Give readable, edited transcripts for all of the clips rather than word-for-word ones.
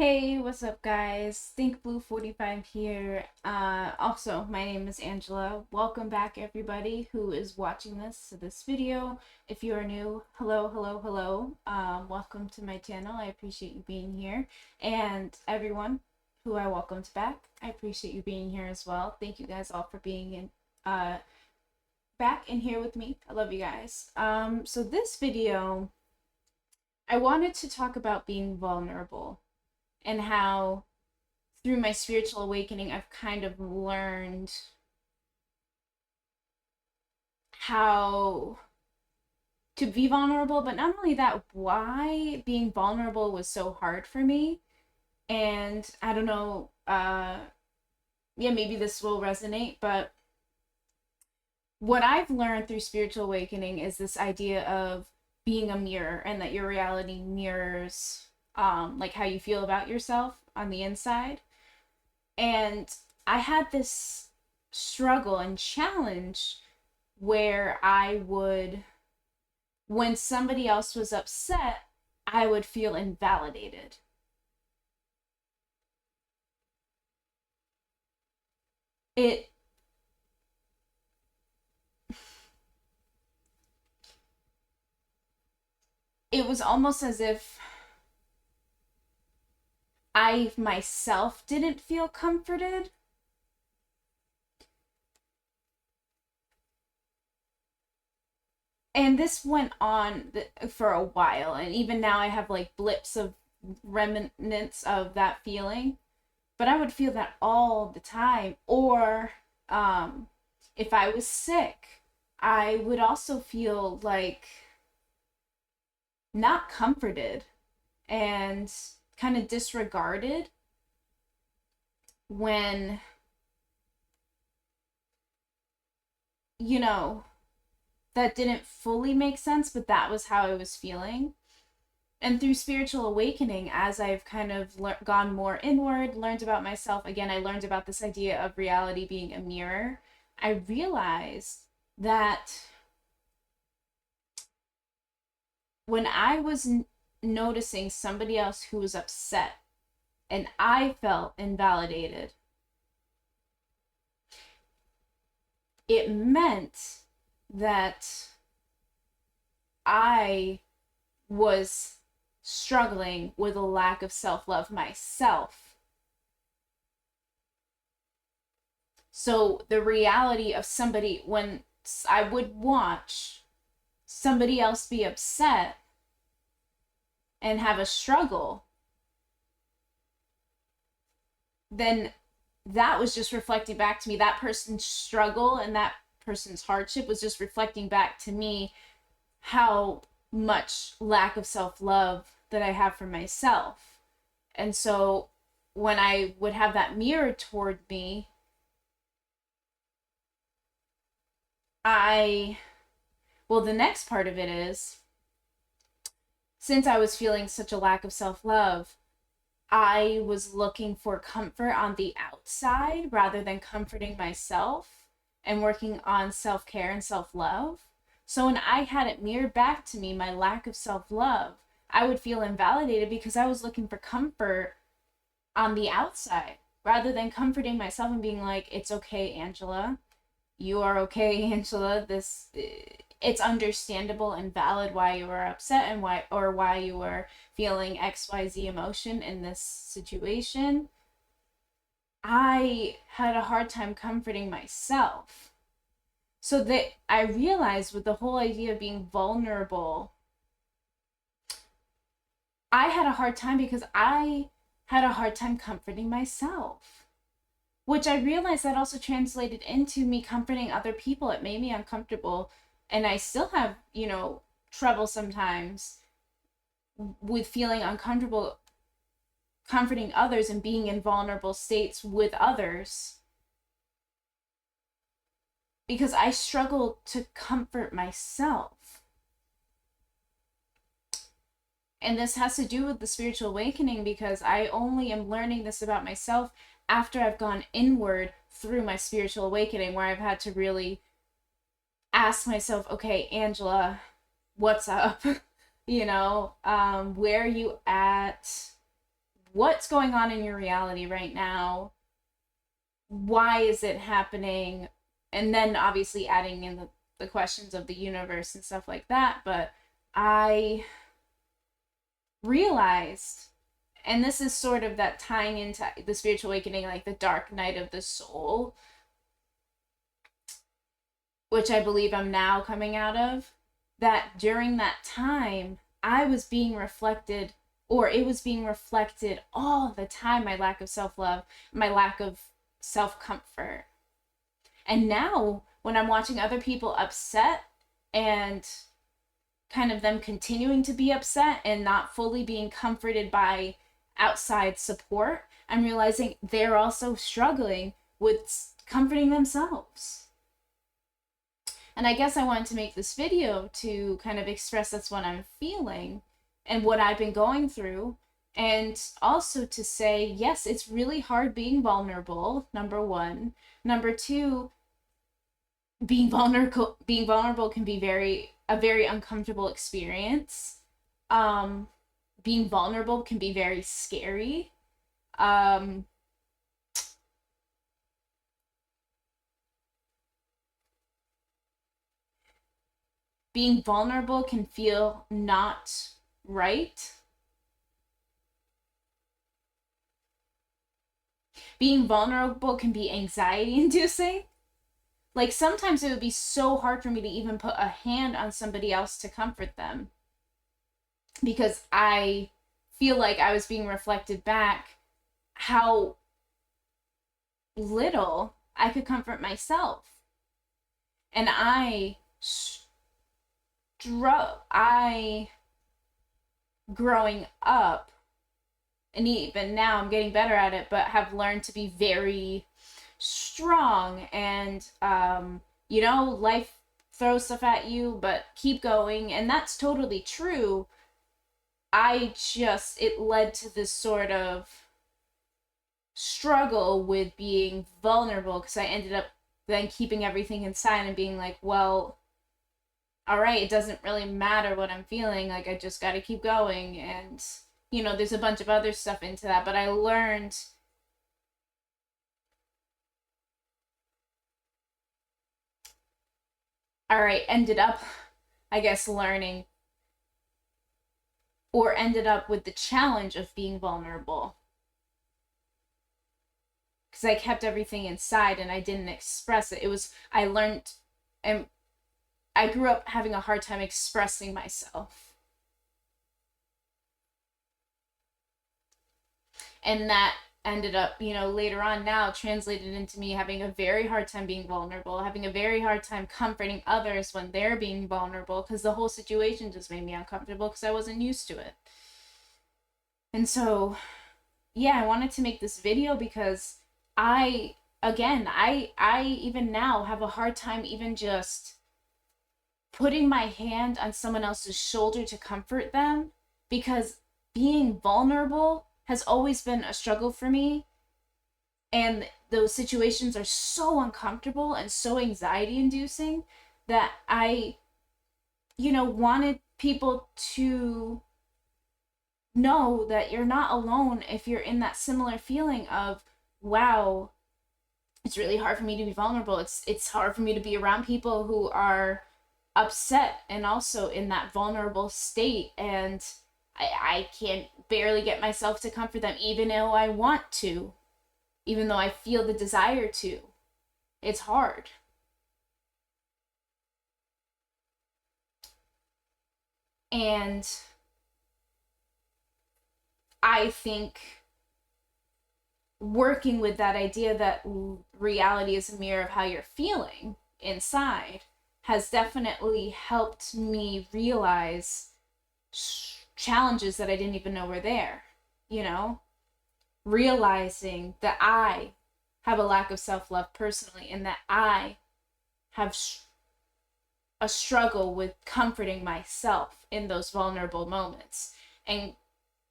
Hey, what's up, guys? Think Blue 45 here. Also, my name is Angela. Welcome back, everybody who is watching this video. If you are new, hello, hello, hello. Welcome to my channel. I appreciate you being here. And everyone who I welcomed back, I appreciate you being here as well. Thank you guys all for being back in here with me. I love you guys. So this video, I wanted to talk about being vulnerable and how through my spiritual awakening I've kind of learned how to be vulnerable, but not only that, why being vulnerable was so hard for me. And I don't know, yeah, maybe this will resonate, but what I've learned through spiritual awakening is this idea of being a mirror, and that your reality mirrors like how you feel about yourself on the inside. And I had this struggle and challenge where when somebody else was upset, I would feel invalidated. It it was almost as if I myself didn't feel comforted. And this went on for a while, and even now I have like blips of remnants of that feeling, but I would feel that all the time. Or if I was sick, I would also feel like not comforted and kind of disregarded when, you know, that didn't fully make sense, but that was how I was feeling. And through spiritual awakening, as I've kind of gone more inward, learned about myself, again, I learned about this idea of reality being a mirror. I realized that when I was noticing somebody else who was upset and I felt invalidated, it meant that I was struggling with a lack of self-love myself. So the reality of somebody, when I would watch somebody else be upset and have a struggle, then that was just reflecting back to me. That person's struggle and that person's hardship was just reflecting back to me how much lack of self-love that I have for myself. And so when I would have that mirror toward me, the next part of it is, since I was feeling such a lack of self-love, I was looking for comfort on the outside rather than comforting myself and working on self-care and self-love. So when I had it mirrored back to me, my lack of self-love, I would feel invalidated because I was looking for comfort on the outside rather than comforting myself and being like, it's okay, Angela. You are okay, Angela. It's understandable and valid why you were upset and why you were feeling XYZ emotion in this situation. I had a hard time comforting myself. So that I realized with the whole idea of being vulnerable, I had a hard time because I had a hard time comforting myself, which I realized that also translated into me comforting other people. It made me uncomfortable, and I still have, trouble sometimes with feeling uncomfortable comforting others and being in vulnerable states with others because I struggle to comfort myself. And this has to do with the spiritual awakening because I only am learning this about myself after I've gone inward through my spiritual awakening, where I've had to really ask myself, okay, Angela, what's up? Where are you at? what's going on in your reality right now? Why is it happening? And then obviously adding in the questions of the universe and stuff like that. But I realized, and this is sort of that tying into the spiritual awakening, like the dark night of the soul, which I believe I'm now coming out of, that during that time, I was being reflected, or it was being reflected all the time, my lack of self-love, my lack of self-comfort. And now, when I'm watching other people upset and kind of them continuing to be upset and not fully being comforted by outside support, I'm realizing they're also struggling with comforting themselves. And I guess I wanted to make this video to kind of express that's what I'm feeling and what I've been going through. And also to say, yes, it's really hard being vulnerable, number one. Number two, being vulnerable can be a very uncomfortable experience. Being vulnerable can be very scary. Being vulnerable can feel not right. Being vulnerable can be anxiety inducing. Like sometimes it would be so hard for me to even put a hand on somebody else to comfort them, because I feel like I was being reflected back how little I could comfort myself. And growing up, and even now I'm getting better at it, but have learned to be very strong and life throws stuff at you, but keep going. And that's totally true. It led to this sort of struggle with being vulnerable, because I ended up then keeping everything inside and being like, well, all right, it doesn't really matter what I'm feeling, like I just got to keep going. And there's a bunch of other stuff into that, but I learned ended up, I guess, learning, or ended up with the challenge of being vulnerable, because I kept everything inside and I didn't express it. I learned, and I grew up having a hard time expressing myself. And that ended up, later on now translated into me having a very hard time being vulnerable, having a very hard time comforting others when they're being vulnerable, because the whole situation just made me uncomfortable because I wasn't used to it. And so, yeah, I wanted to make this video because I even now have a hard time even just putting my hand on someone else's shoulder to comfort them, because being vulnerable has always been a struggle for me. And those situations are so uncomfortable and so anxiety inducing that I, wanted people to know that you're not alone if you're in that similar feeling of, wow, it's really hard for me to be vulnerable. It's hard for me to be around people who are upset and also in that vulnerable state, and I can't barely get myself to comfort them, even though I want to, even though I feel the desire to. It's hard. And I think working with that idea that reality is a mirror of how you're feeling inside has definitely helped me realize challenges that I didn't even know were there, realizing that I have a lack of self-love personally, and that I have a struggle with comforting myself in those vulnerable moments, and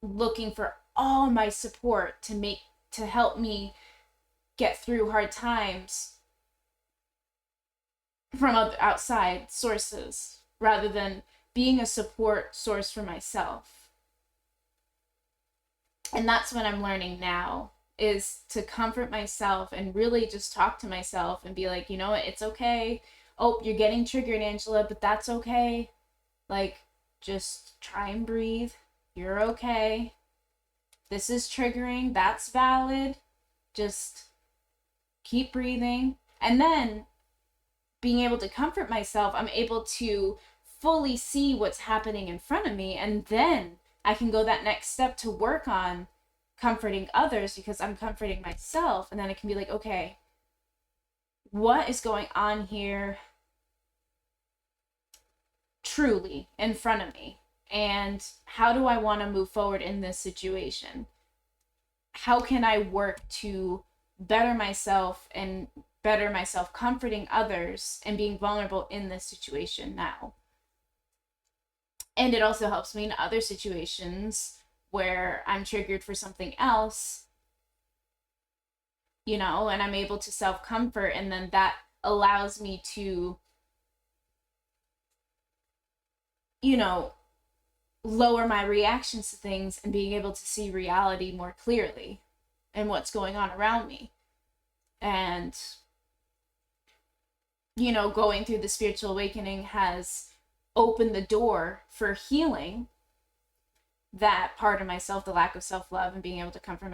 looking for all my support to help me get through hard times from outside sources, rather than being a support source for myself. And that's what I'm learning now, is to comfort myself and really just talk to myself and be like, you know what, it's okay. Oh, you're getting triggered, Angela, but that's okay. Like, just try and breathe. You're okay. This is triggering. That's valid. Just keep breathing. And then being able to comfort myself, I'm able to fully see what's happening in front of me. And then I can go that next step to work on comforting others because I'm comforting myself. And then I can be like, okay, what is going on here truly in front of me? And how do I want to move forward in this situation? How can I work to better myself and better myself comforting others and being vulnerable in this situation now? And it also helps me in other situations where I'm triggered for something else, you know, and I'm able to self comfort, and then that allows me to, you know, lower my reactions to things and being able to see reality more clearly and what's going on around me. And, you know, going through the spiritual awakening has opened the door for healing that part of myself, the lack of self-love and being able to comfort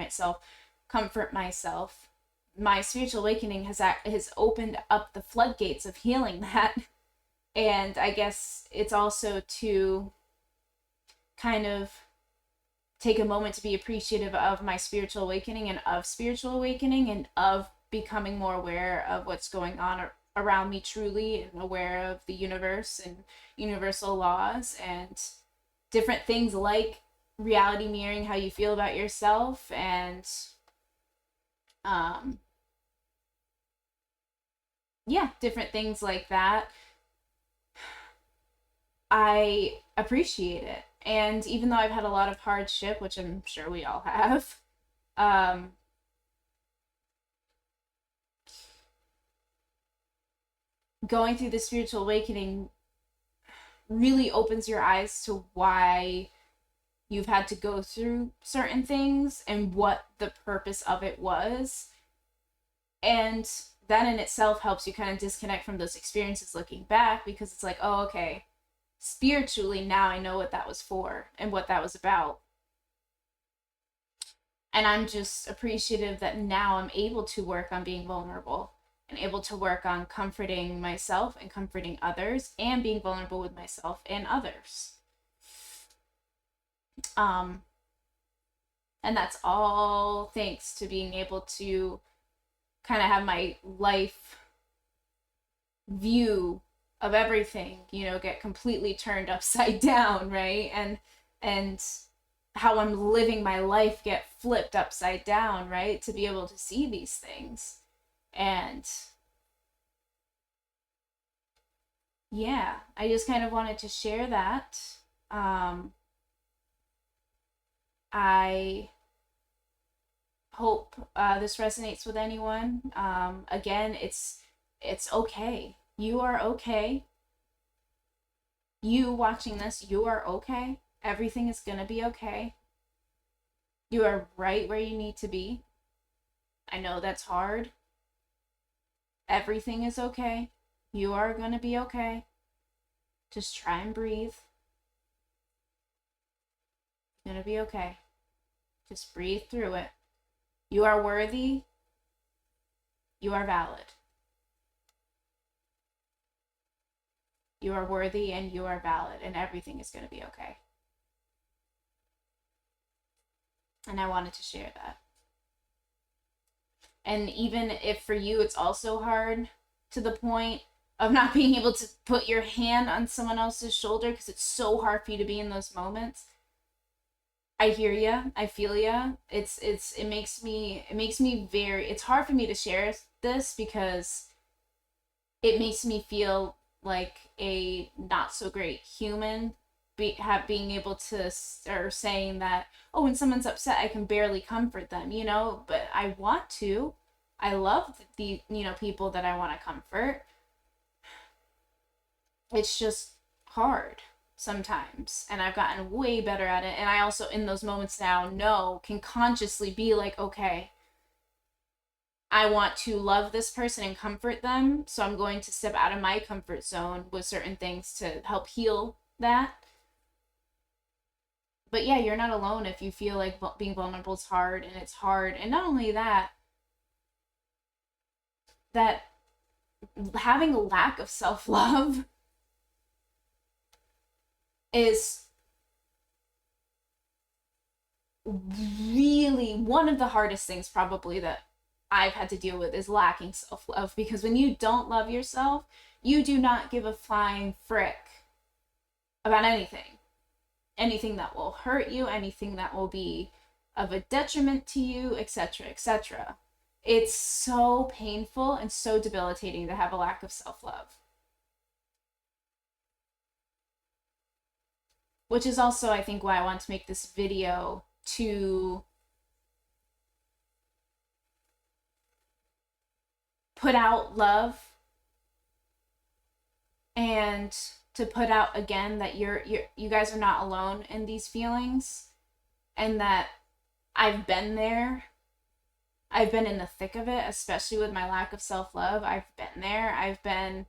myself. My spiritual awakening has opened up the floodgates of healing that. And I guess it's also to kind of take a moment to be appreciative of my spiritual awakening and of spiritual awakening and of becoming more aware of what's going on around me truly, and aware of the universe and universal laws and different things like reality mirroring how you feel about yourself, and yeah, different things like that. I appreciate it. And even though I've had a lot of hardship, which I'm sure we all have, going through the spiritual awakening really opens your eyes to why you've had to go through certain things and what the purpose of it was. And that in itself helps you kind of disconnect from those experiences looking back, because it's like, oh, okay, spiritually now I know what that was for and what that was about. And I'm just appreciative that now I'm able to work on being vulnerable and able to work on comforting myself and comforting others and being vulnerable with myself and others. And that's all thanks to being able to kind of have my life view of everything, you know, get completely turned upside down, right? And how I'm living my life get flipped upside down, right? To be able to see these things. And yeah, I just kind of wanted to share that. I hope this resonates with anyone. Again, it's okay. You are okay. You watching this, you are okay. Everything is gonna be okay. You are right where you need to be. I know that's hard. Everything is okay. You are gonna be okay. Just try and breathe. It's gonna be okay. Just breathe through it. You are worthy. You are valid. You are worthy and you are valid, and everything is going to be okay. And I wanted to share that. And even if for you it's also hard to the point of not being able to put your hand on someone else's shoulder because it's so hard for you to be in those moments, I hear you. I feel you. It makes me very, it's hard for me to share this because it makes me feel like a not so great human, being able to, or saying that, oh, when someone's upset I can barely comfort them, you know, but I want to. I love the, you know, people that I want to comfort. It's just hard. sometimes, and I've gotten way better at it. And I also, in those moments now, can consciously be like, okay, I want to love this person and comfort them, so I'm going to step out of my comfort zone with certain things to help heal that. But yeah, you're not alone if you feel like being vulnerable is hard, and it's hard. And not only that, that having a lack of self-love is really one of the hardest things probably that I've had to deal with, is lacking self-love. Because when you don't love yourself, you do not give a flying frick about anything that will hurt you, anything that will be of a detriment to you, etc., etc. It's so painful and so debilitating to have a lack of self-love. Which is also, I think, why I want to make this video, to put out love and to put out again that you guys are not alone in these feelings, and that I've been there. I've been in the thick of it, especially with my lack of self-love. I've been there. I've been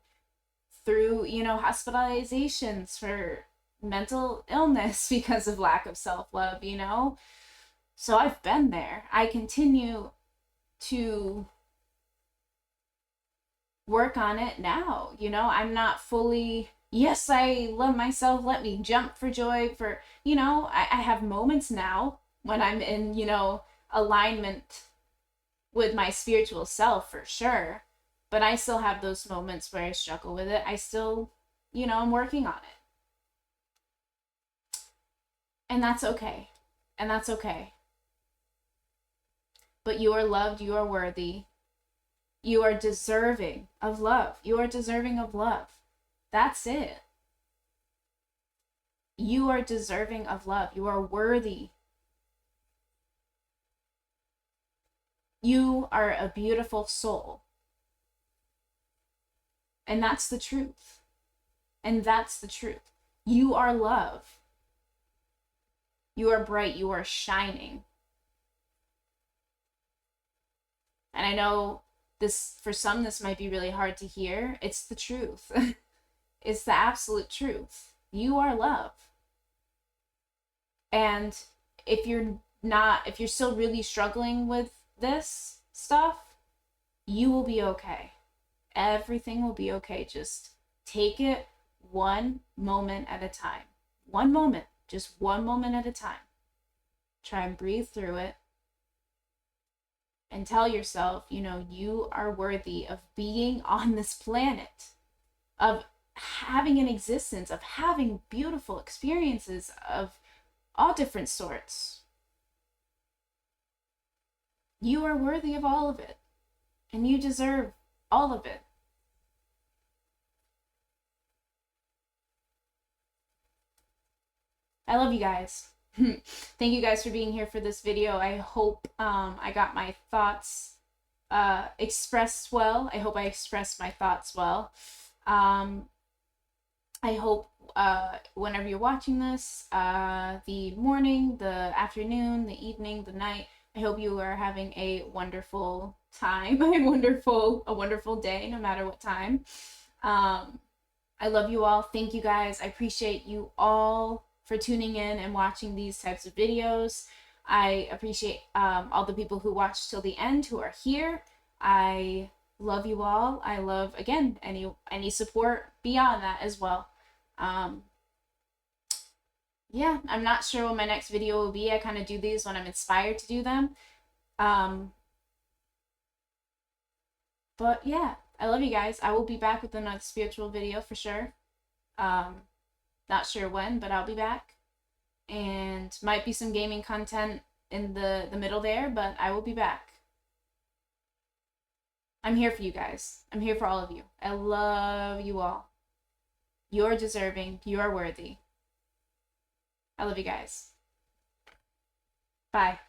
through, hospitalizations for mental illness because of lack of self-love, So I've been there. I continue to work on it now. I'm not fully, yes, I love myself, let me jump for joy for, I have moments now when I'm in, alignment with my spiritual self, for sure. But I still have those moments where I struggle with it. I still, I'm working on it. And that's okay. And that's okay. But you are loved, you are worthy. You are deserving of love. You are deserving of love. That's it. You are deserving of love. You are worthy. You are a beautiful soul. And that's the truth. And that's the truth. You are love. You are bright. You are shining. And I know for some, this might be really hard to hear. It's the truth. It's the absolute truth. You are love. And if you're still really struggling with this stuff, you will be okay. Everything will be okay. Just take it one moment at a time. One moment. Just one moment at a time. Try and breathe through it. And tell yourself, you are worthy of being on this planet, of having an existence, of having beautiful experiences of all different sorts. You are worthy of all of it, and you deserve all of it. I love you guys. Thank you guys for being here for this video. I hope I got my thoughts expressed well. I hope I expressed my thoughts well. I hope whenever you're watching this, the morning, the afternoon, the evening, the night, I hope you are having a wonderful time, a wonderful day, no matter what time. I love you all. Thank you guys. I appreciate you all for tuning in and watching these types of videos. I appreciate all the people who watched till the end, who are here. I love you all. I love, again, any support beyond that as well. Yeah, I'm not sure when my next video will be. I kind of do these when I'm inspired to do them. But yeah, I love you guys. I will be back with another spiritual video for sure. Not sure when, but I'll be back. And might be some gaming content in the middle there, but I will be back. I'm here for you guys. I'm here for all of you. I love you all. You're deserving. You are worthy. I love you guys. Bye.